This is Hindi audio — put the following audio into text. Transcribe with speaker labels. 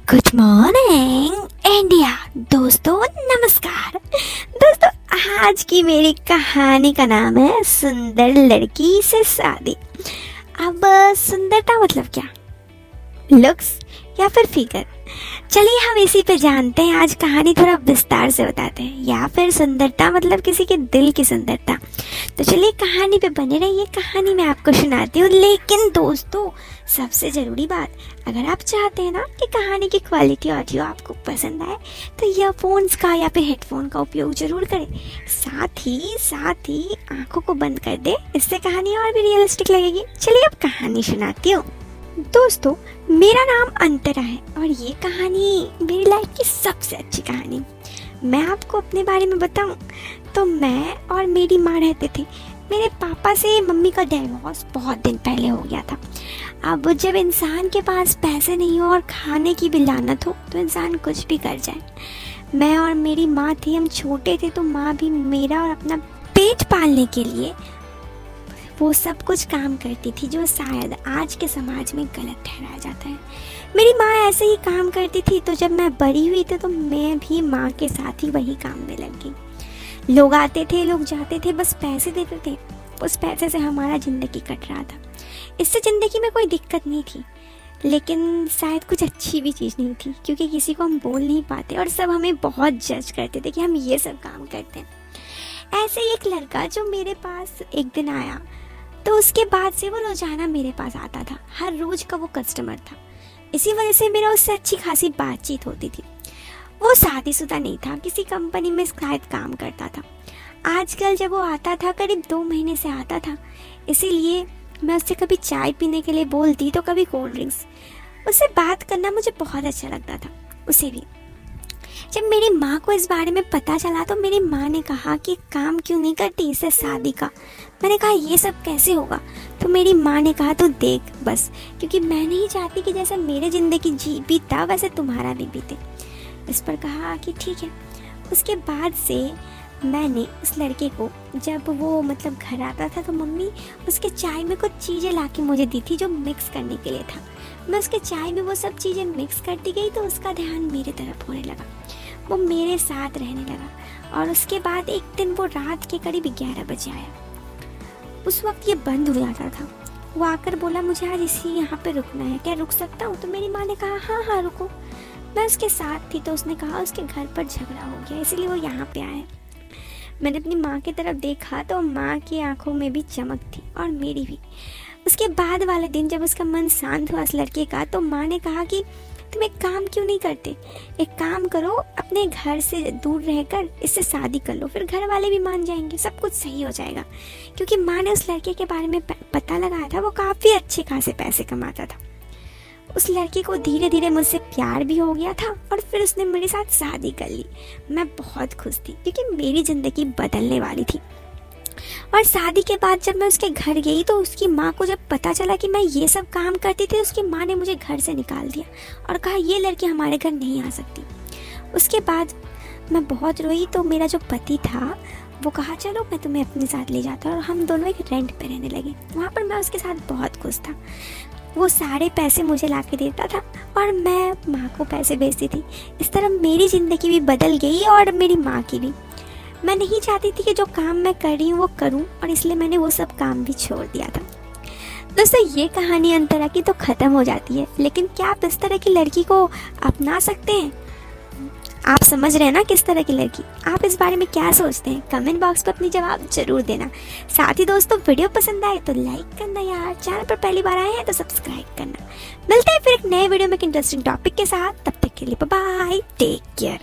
Speaker 1: Good morning India. दोस्तों नमस्कार। दोस्तों आज की मेरी कहानी का नाम है सुंदर लड़की से शादी। अब सुंदरता मतलब क्या, लुक्स या फिर फिगर? चलिए हम इसी पे जानते हैं। आज कहानी थोड़ा विस्तार से बताते हैं। या फिर सुंदरता मतलब किसी के दिल की सुंदरता। तो चलिए कहानी पे बने रहिए, कहानी मैं आपको सुनाती हूँ। लेकिन दोस्तों सबसे ज़रूरी बात, अगर आप चाहते हैं ना कि कहानी की क्वालिटी ऑडियो आपको पसंद आए तो ईयरफोन्स का या फिर हेडफोन का उपयोग ज़रूर करें। साथ ही आंखों को बंद कर दे, इससे कहानी और भी रियलिस्टिक लगेगी। चलिए अब कहानी सुनाती हूँ। दोस्तों मेरा नाम अंतरा है और ये कहानी मेरी लाइफ की सबसे अच्छी कहानी। मैं आपको अपने बारे में बताऊं तो मैं और मेरी माँ रहते थे। मेरे पापा से मम्मी का डिवोर्स बहुत दिन पहले हो गया था। अब जब इंसान के पास पैसे नहीं हो और खाने की भी लानत हो तो इंसान कुछ भी कर जाए। मैं और मेरी माँ थी, हम छोटे थे तो माँ भी मेरा और अपना पेट पालने के लिए वो सब कुछ काम करती थी जो शायद आज के समाज में गलत ठहराया जाता है। मेरी माँ ऐसे ही काम करती थी तो जब मैं बड़ी हुई थी तो मैं भी माँ के साथ ही वही काम में लग गई। लोग आते थे, लोग जाते थे, बस पैसे देते थे। उस पैसे से हमारा ज़िंदगी कट रहा था। इससे ज़िंदगी में कोई दिक्कत नहीं थी, लेकिन शायद कुछ अच्छी भी चीज़ नहीं थी क्योंकि किसी को हम बोल नहीं पाते और सब हमें बहुत जज करते थे कि हम ये सब काम करते हैं। ऐसे ही एक लड़का जो मेरे पास एक दिन आया तो उसके बाद से वो रोजाना मेरे पास आता था। हर रोज का वो कस्टमर था। इसी वजह से मेरा उससे अच्छी खासी बातचीत होती थी। वो शादीशुदा नहीं था, किसी कंपनी में शायद काम करता था। आजकल जब वो आता था करीब 2 महीने से आता था, इसीलिए मैं उससे कभी चाय पीने के लिए बोलती तो कभी कोल्ड ड्रिंक्स। उससे बात करना मुझे बहुत अच्छा लगता था, उसे भी। जब मेरी माँ को इस बारे में पता चला तो मेरी माँ ने कहा कि काम क्यों नहीं करती इससे शादी का। मैंने कहा ये सब कैसे होगा? तो मेरी माँ ने कहा तो देख बस, क्योंकि मैं नहीं चाहती कि जैसे मेरे ज़िंदगी बीता वैसे तुम्हारा भी बीते। इस पर कहा कि ठीक है। उसके बाद से मैंने उस लड़के को जब वो घर आता था तो मम्मी उसके चाय में कुछ चीज़ें ला के मुझे दी थी जो मिक्स करने के लिए था। मैं उसके चाय में वो सब चीज़ें मिक्स करती गई तो उसका ध्यान मेरे तरफ होने लगा। वो मेरे साथ रहने लगा और उसके बाद एक दिन वो रात के करीब 11 बजे आया। उस वक्त ये बंद हो जाता था। वो आकर बोला मुझे आज इसी यहाँ पे रुकना है, क्या रुक सकता हूँ? तो मेरी माँ ने कहा हाँ हाँ रुको। मैं उसके साथ थी तो उसने कहा उसके घर पर झगड़ा हो गया इसलिए वो यहाँ पे आया। मैंने अपनी माँ की तरफ देखा तो माँ की आंखों में भी चमक थी और मेरी भी। उसके बाद वाले दिन जब उसका मन शांत हुआ उस लड़के का, तो माँ ने कहा कि तुम एक काम क्यों नहीं करते, एक काम करो, अपने घर से दूर रहकर इससे शादी कर लो, फिर घर वाले भी मान जाएंगे, सब कुछ सही हो जाएगा। क्योंकि माँ ने उस लड़के के बारे में पता लगाया था, वो काफ़ी अच्छे खासे पैसे कमाता था। उस लड़के को धीरे धीरे मुझसे प्यार भी हो गया था और फिर उसने मेरे साथ शादी कर ली। मैं बहुत खुश थी क्योंकि मेरी ज़िंदगी बदलने वाली थी। और शादी के बाद जब मैं उसके घर गई तो उसकी माँ को जब पता चला कि मैं ये सब काम करती थी, उसकी माँ ने मुझे घर से निकाल दिया और कहा ये लड़की हमारे घर नहीं आ सकती। उसके बाद मैं बहुत रोई तो मेरा जो पति था वो कहा चलो मैं तुम्हें अपने साथ ले जाता हूँ, और हम दोनों एक रेंट पे रहने लगे। वहाँ पर मैं उसके साथ बहुत खुश था। वो सारे पैसे मुझे ला के देता था और मैं माँ को पैसे भेजती थी। इस तरह मेरी ज़िंदगी भी बदल गई और मेरी माँ की भी। मैं नहीं चाहती थी कि जो काम मैं कर रही हूँ वो करूँ और इसलिए मैंने वो सब काम भी छोड़ दिया था। दोस्तों ये कहानी अंतरा की तो ख़त्म हो जाती है, लेकिन क्या आप इस तरह की लड़की को अपना सकते हैं? आप समझ रहे हैं ना किस तरह की लड़की? आप इस बारे में क्या सोचते हैं? कमेंट बॉक्स पर अपनी जवाब जरूर देना। साथ ही दोस्तों वीडियो पसंद आए तो लाइक करना यार, चैनल पर पहली बार आए हैं तो सब्सक्राइब करना। मिलते हैं फिर एक नए वीडियो में एक इंटरेस्टिंग टॉपिक के साथ। तब तक के लिए बाय बाय, टेक केयर।